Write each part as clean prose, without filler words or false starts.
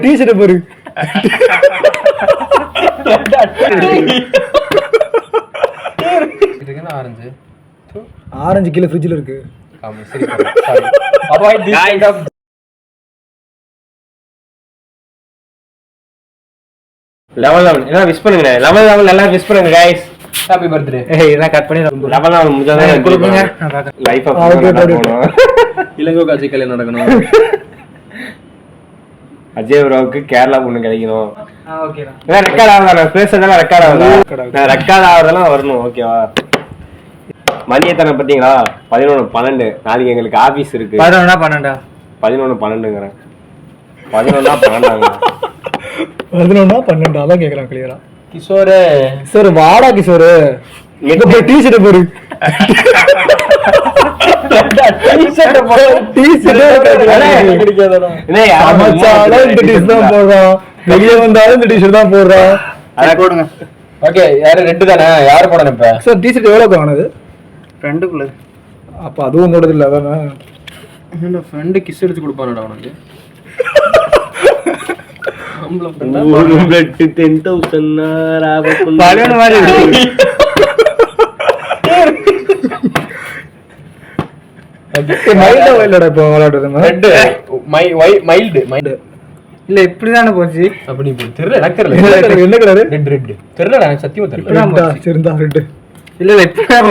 T-shirt பாரு. Orange orange கீழே ஃப்ரிட்ஜ்ல இருக்கு. சரி sorry. Avoid this kind of level என்ன விஷ் பண்ணுங்க. லெவல் நல்லா விஷ் பண்ணுங்க गाइस. Happy birthday. இத கட் பண்ணி லெவல் முடிஞ்சதா கொடுங்க. லைஃப் ஆஃப் போணும். இளங்கோ காட்சி கல்யாணம் நடக்கணும். அஜய் ப்ரோவுக்கு கேரளா பொண்ணு கிடைக்கணும். ஓகேடா. நான் ரெக்கார்ட் ஆவல. நான் பேசுறதெல்லாம் ரெக்கார்ட் ஆவல. நான் ரெக்கார்ட் ஆவறதெல்லாம் வரணும். ஓகேவா? மணியத்தனை பாத்தீங்களா? 11:12. நாளைக்கு எங்களுக்கு ஆபீஸ் இருக்கு. 11:12. 11:12ங்கறேன். 11:12ங்க. 11:12 அதான் கேக்குறான் கிளியரா. கிஷோரே சார் வாடா கிஷோர். எங்க போய் டீ-ஷர்ட் பாரு. டீ-ஷர்ட் போடு. டீ-ஷர்ட் கிடைக்காதடா. என்ன சமைச்சாலும் இந்த டீ-ஷர்ட் தான் போடுறான். வெளிய வந்தாலும் இந்த டீ-ஷர்ட் தான் போடுறான். அத போடுங்க. ஓகே, யாரு ரெட் தானே? யார் போடணும் இப்ப? சார் டீ-ஷர்ட் எவ்வளவு வாங்குனது? ஃப்ரெண்டுக்குள்ள. அப்ப அதுவும் உங்களோடது இல்ல அதானே? என்ன ஃப்ரெண்ட் கிஸ் எடுத்து கொடுப்பானடா உனக்கு? நம்மள ஒரு பிளட் 10000 ராவக்குள்ள பலன் மாதிரி இருக்கு. மைல்டா வைல்டா இப்போ விளையாடுறது. ரெட் மைல்டு இல்ல இப்படிதானே போச்சு. அப்படி தெரியல. எனக்கு தெரியல. என்ன கலர்? ரெட் தெரியல. எனக்கு சத்தியமா தெரியல. ரெட்டா சரிந்தா ரெட். இல்ல இல்ல இப்படிதான்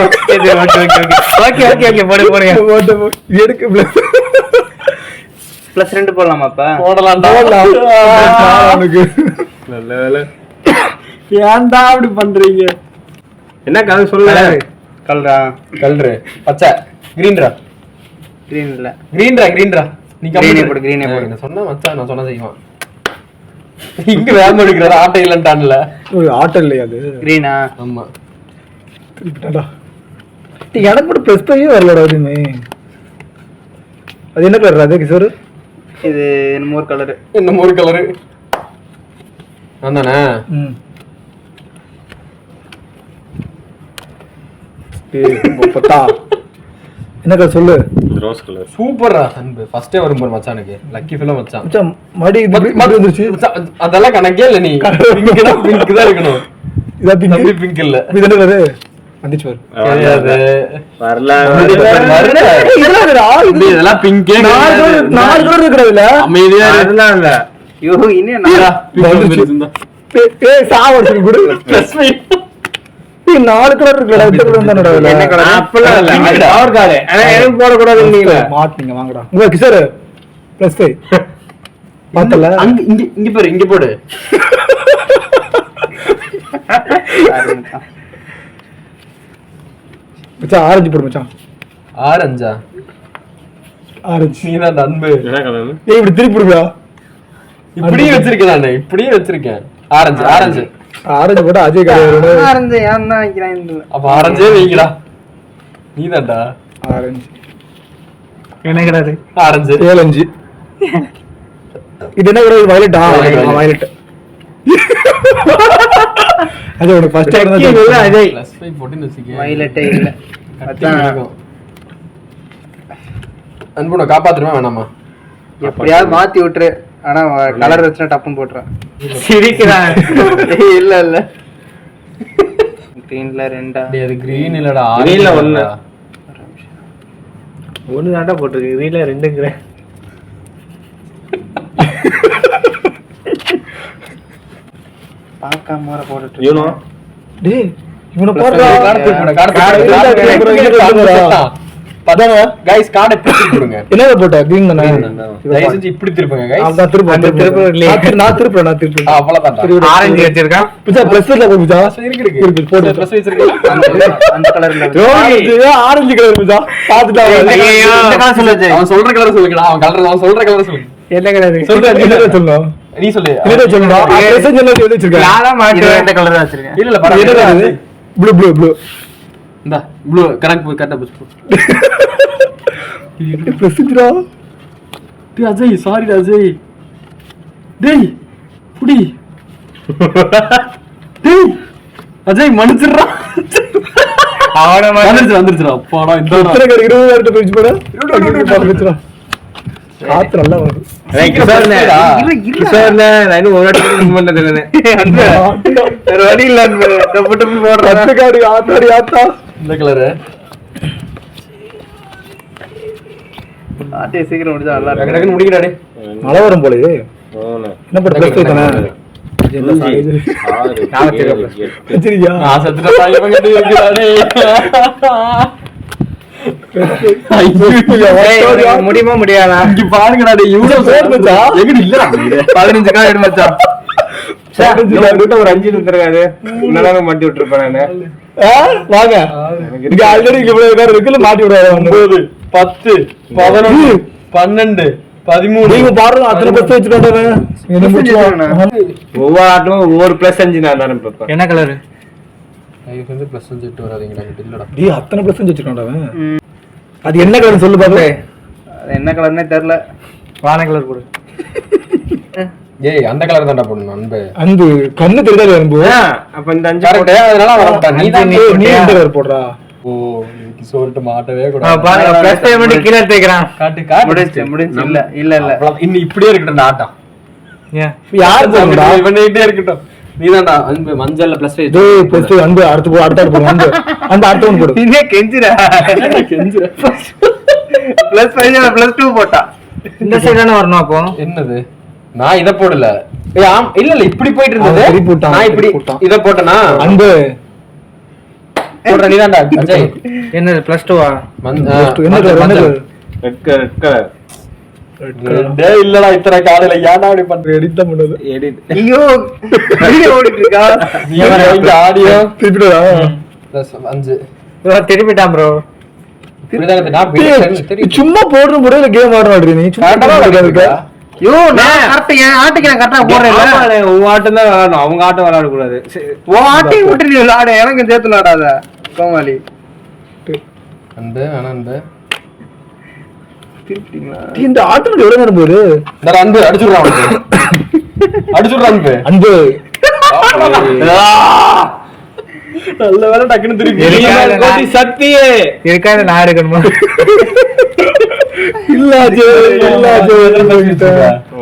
ஓகே ஓகே ஓகே போடுங்க எடுக்கு +2 போடலாமா அப்ப? போடலாம்டா. நல்ல வேளை. ஏன்டா அப்படி பண்றீங்க? என்ன கலர் சொல்லுங்க. கலரா? கலர் பச்சை. கிரீன்ரா. கிரீன் இல்ல. கிரீன்ரா. நீ கிரீனே போடு கிரீனே போடு. நான் சொன்னா மச்சான் நான் சொன்னா செய்வான். இங்க வேலை எடுக்கற ஆட்டோ இல்லன்ட்டான்ல. ஒரு ஆட்டோ இல்லையா அது? கிரீனா? ஆமா. திருப்பிட்டாடா. எனக்கு மட்டும் ப்ளஸ் பையே வரலடா அதுமே. அது என்ன கலர் அது கிஷோர்? இது என்னமோ ஒரு கலர். என்னமோ ஒரு கலர். அதானே? பத்தா. என்ன கலர் சொல்லு? Rose colour. சூப்பர்ரா அன்பு. ஃபர்ஸ்டே வரும் பாரு மச்சானுக்கு. லக்கி ஃபெலோ மச்சான். மச்சான் மடி இது வந்துருச்சு. அதெல்லாம் கணக்கே இல்ல நீ. பிங்க் தான் இருக்கணும். இதா தம்பி பிங்க் இல்ல. இது என்ன கலர்? வந்துச்சு பாரு. தெரியாது. வரல. இதெல்லாம் பிங்கே. நாலு கலர் இருக்குடா. அமைதியா அதெல்லாம் இல்ல. ஐயோ இன்னும் நல்லா ஏய் சாவடிச்சு குடு. ப்ளஸ் 5. நீ நாலு கலர் இருக்குடா. இந்த கலர் தானடா. என்ன கலர்? அப்பலாம் இல்ல. அது பவர் கார்டு. انا எனக்கு போட கூடாதுன்னீங்க. மாட்னீங்க வாங்கடா. உங்க கிஷோர் +5. பார்த்தல? அங்க இங்க பாரு இங்க போடு. மச்சான் ஆரஞ்சு போடு மச்சான். ஆரஞ்சா? ஆரஞ்சு. நீ தான் அன்பு. என்ன கலர்? ஏய் இப்படி திருப்பி போடுடா. இப்படியே வச்சிருக்கேன் நான். இப்படியே வச்சிருக்கேன். ஆரஞ்சு. ஆரஞ்சு போட்டா அஜய் கலர். ஆரஞ்சு ஏன் தான் வைக்கிறாங்க? அப்ப ஆரஞ்சே வைங்கடா. நீ தான்டா ஆரஞ்சு. என்ன கலர்? ஆரஞ்சு. 7 இது என்ன கலர்? வயலட்டா? வயலட். அது ஒரு ஃபர்ஸ்ட் டைம் தான் இல்ல அஜய். +5 போட்டுன்னு வச்சிருக்கேன். வயலட்டே இல்ல. அதான் அன்புன காப்பாத்துறமா வேணாமா? எப்படியாவது மாத்தி விட்டுரு. ஆனா கலர் வச்சா டப்புன்னு போட்டுறேன். சிரிக்கிறான். இல்ல இல்ல கிரீன்ல 2. டேய் அது கிரீன் இல்லடா. Greenல ஒண்ணு. ஒன்னு தாண்டா போட்டுருக்கு. கிரீன்ல 2ங்கற. பாக்காம வர போட்டுட்டு. You know. டேய் இவன பாருடா. பதங்க गाइस கார்டை பிரிச்சு கொடுங்க. என்னல போட்ட? கிரீன் தானே. தயவு செஞ்சு இப்படி திருப்புங்க गाइस. அத திருப்பு. நான் திருப்புறேன். அவ்வளவுதான். ஆரஞ்சு வச்சிருக்கான். புஜா +ல போடு புஜா. இருக்கு போடு. ப்ளஸ் வச்சிருக்கேன். அந்த கலர்ல. ஆரஞ்சு கலர் புஜா. பாத்துட்டா. ஐயோ இந்த கலர் சொல்லு. அவன் சொல்ற கலர் சொல்லுங்கடா. அவன் சொல்ற கலர் சொல்லு. என்ன கலர்? என்ன சொல்லணும்? நீ சொல்லு. என்ன சொல்லணும்? ப்ரெசன்ட் என்ன சொல்லி வச்சிருக்க? யாரா மாட்டு இந்த கலர் வச்சிருக்கேன். இல்ல பரவாயில்லை. ப்ளூ இந்த ப்ளூ கரெக்ட்டா புஷ். ப்ரெசன்ட்ரா. டேய் அஜய் சாரிடா அஜய். டேய் புடி. டேய் அஜய் மன்னிச்சிடுறா. அவன வந்துருச்சுடா. அப்பாடா இந்த எத்தனை கலர் 20 பிரிச்சு போட. காத்து நல்லா வருது. கிஷோர்ல நான் இன்னும் ஒரு வாட்டி win பண்ணது இல்லைண்ணே. வேற வழி இல்ல டப்பு டப்பு போடுறேன். பத்து கார்டு ஆத்தாடி ஆத்தா. இந்த கலரு ஆட்டே சீக்கிரம் முடிஞ்சா நல்லா டக்கு இருக்கு. டக்குன்னு முடிக்கிறாடே. மழை வரும் போலயே. போன. என்ன பண்ண ப்ளஸ் வைத்தானே? என்ன சாய் இது? 6, 7, 8. சரியா? நான் செத்துட்டா இவன் கிட்ட இருக்கிறானே. முடியுமா முடியாதா? இங்க பாருங்கடா டேய் இவ்வளவு பேர் மச்சான். எங்கடி இல்லடா 15 கார்டு மச்சான். ஒரு 5 இருக்காது. என்னதான் மாட்டி விட்டுருப்பேன் நானு. வாங்க. இங்க ஆல்ரெடி இவ்வளவு கார்டு இருக்குல்ல மாட்டி விடுவாங்க. 9 10 11 12 13 நீங்க பாருங்க அத்தனை ப்ளஸ் வச்சுட்டானே. என்ன முடிச்சானே? ஒவ்வொரு ஆட்டும் ஒவ்வொரு +5 நான் ஆரம்பிப்பேன். என்ன கலர்? ஐயோ வந்து ப்ளஸ் வந்துட்டு வராதீங்கடா கிட்ட இல்லடா. டேய் அத்தனை ப்ளஸ் வச்சிருக்கான்டா அவன். அது என்ன கலர் சொல்லு பாப்பே. என்ன கலர்னே தெரியல. வான கலர் போடு. ஏய் அந்த கலர் தான்டா போடணும் அன்பு. அன்பு கண்ணு தெரியாத அன்பு. அப்ப இந்த 5 கரெக்ட் அதனால வரமாட்டான். நீ தான் நீ எந்த கலர் போடுறா? ஓ இன்னைக்கு சொல்லிட்டு மாட்டவே பாருங்க கூடாது. ப்ளஸ் பேமெண்ட் கீழ தேக்குறான். காட்டு காட்டு முடிஞ்சு இல்ல இல்ல இல்ல. இன்னும் இப்படியே இருக்கட்டும் ஆட்டம். ஏன்? யார் போடுறா? இவனேட்டே இருக்கட்டும். நீதான்டா அன்பு மஞ்சள்ல ப்ளஸ் டேய் ப்ளஸ் அன்பு அடுத்து போ அடுத்து போடு அன்பு. அந்த அடுத்து ஒன்னு போடு. இன்னே கெஞ்சிரா. கெஞ்சுற. ப்ளஸ் 5 ப்ளஸ் 2 போட்டா. இந்த சைடு தான வரணும் அப்போ. என்னது நான் இத போடல. ஏய் ஆம் இல்ல இல்ல இப்படி போயிட்டு இருந்தது. அவன் திருப்பி விட்டான், நான் இப்படி திருப்பி விட்டான். இத போட்டனா அன்பு போடுற நீதான்டா அஜய். என்னது ப்ளஸ் 2வா? என்ன கலர் என்ன கலர்? Red colour. டேய் இல்லடா இத்தனை காலையில ஏன்டா அப்படி பண்ற? எடிட் தான் பண்ணது. எடிட். ஐயோ வீடியோ ஓடிட்டு இருக்கா. நீ இங்க ஆடியோ திருப்பிடா. +5 திருப்பிட்டான் ப்ரோ. இப்படிதான் நான் பேசுறேன் தெரியும். சும்மா போடுற முறையில கேம் ஆடுறாடி நீ. சும்மா கரெக்டா ஐயோ நான் கரெக்ட் என் ஆட்டுக்கு நான் கரெக்ட்டா போறேன்ல. ஆமாண்ணே, உங்க ஆட்டம் தான் விளையாடணும், அவங்க ஆட்டம் விளையாட கூடாது. ஓ ஆட்டையும் விட்டு நீ விளையாட எனக்கு சேர்த்து விளையாடாத கோமாளி. அன்பு ஆனா அன்பு திருப்பிட்டீங்களா? இந்த ஆட்டம் எவ்வளவு நேரம் போகுது? இந்த அன்பு அடிச்சுடுறான் அவனுக்கு. அடிச்சுடுறான் அன்பு. அன்பு நல்ல வேலை டக்குன்னு திருப்பி கோட்டி சத்தியே இருக்கா நான் எடுக்கணுமா? இல்ல அஜய் இல்ல அஜய்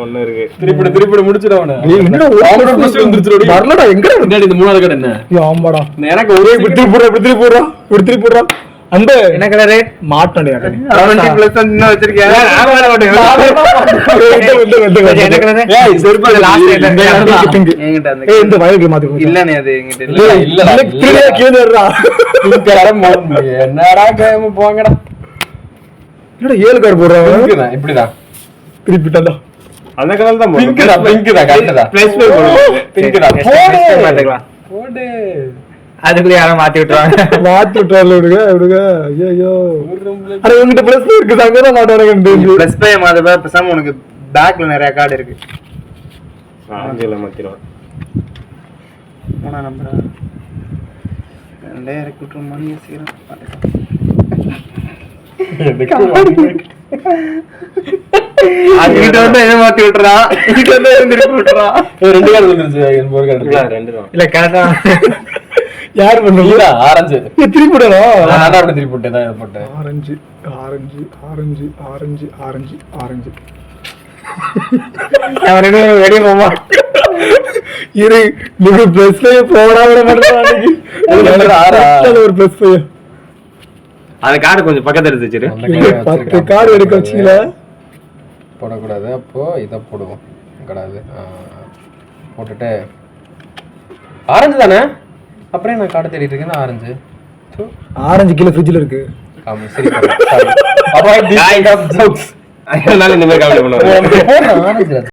ஒண்ணு இருக்கு. திருப்பி முடிச்சிடு அவனை. என்னடா அவனோட plus வந்துருச்சுடா. வரலடா எங்க முன்னாடி இந்த மூணாவது கடை என்ன? ஐயோ, ஆமாடா எனக்கு ஒரே இப்படி திருப்பி போடுறா அன்பு என்ன கலரு? மாட்டேன் 70 பிளஸ் இன்னும் வச்சிருக்கேன். என்ன கலரு? ஏய் செருப்பு லாஸ்ட் இந்த இடத்துல என்கிட்ட அந்த இந்த வயலுக்கு மாத்தி இல்லனே அது என்கிட்ட இல்ல. இல்லடா கேளுடா பிங்க் கலர் என்னடா கேம் போங்கடா. என்னடா 7 கார்டு போடுறாங்க பிங்க் தான் இப்படிதான். திருப்பிட்டா அந்த கலர் தான் பிங்க் தான் கரெக்ட் தான். பிளஸ் பே போடுங்க. பிங்க் தான். மாத்திக்கலாம். போடு. அதுக்குள்ள யாரும் மாத்தி விட்டுருவாங்க. மாத்தி விட்டால விடுங்க ஐயோ அட உங்ககிட்ட பிளஸ் இருக்கு சங்கதான் மாட்டாங்க பிளஸ் பே மாதிரி பேசாம உனக்கு பேக்ல நிறைய கார்டு இருக்கு. ஆஞ்சல மாத்திரோம். போனா நம்பரா ரெண்டே இறக்கி விட்டுரும் மணி சீக்கிரம். அங்கிட்ட வந்து என்ன மாத்தி விட்டுறா, இங்கிட்ட வந்து திருப்பி விட்டுறா. ரெண்டு கார்டு வந்துருச்சு என் போர் கார்டு. ரெண்டு தான். இல்ல கரெக்டா யார் பண்ணுவா ஆரஞ்சு திருப்பிடா நான் அப்படி திருப்பி போட்டேன் தான் போட்டேன். Orange orange orange orange orange orange அவன் ரெண்டு பேரும் வெளியே போமா. இரு நீங்க பிளஸ் போடா விட மாட்டேன் ஒரு பிளஸ் அந்த கார்டு கொஞ்சம் பக்கத்துல எடுத்து வச்சிரு. 10 கார்டு எடுக்க வச்சீங்களா போடக்கூடாது. அப்போ இதை போடுவோம் கூடாது. போட்டுட்டு ஆரஞ்சு தானே. அப்புறம் நான் கார்டு தேடிட்டு இருக்கேன். ஆரஞ்சு ஆரஞ்சு கீழே ஃப்ரிட்ஜ்ல இருக்கு. ஆமா சரி அப்போ அதனால இந்த மாதிரி காமெடி பண்ணுவாங்க. ஆரஞ்சு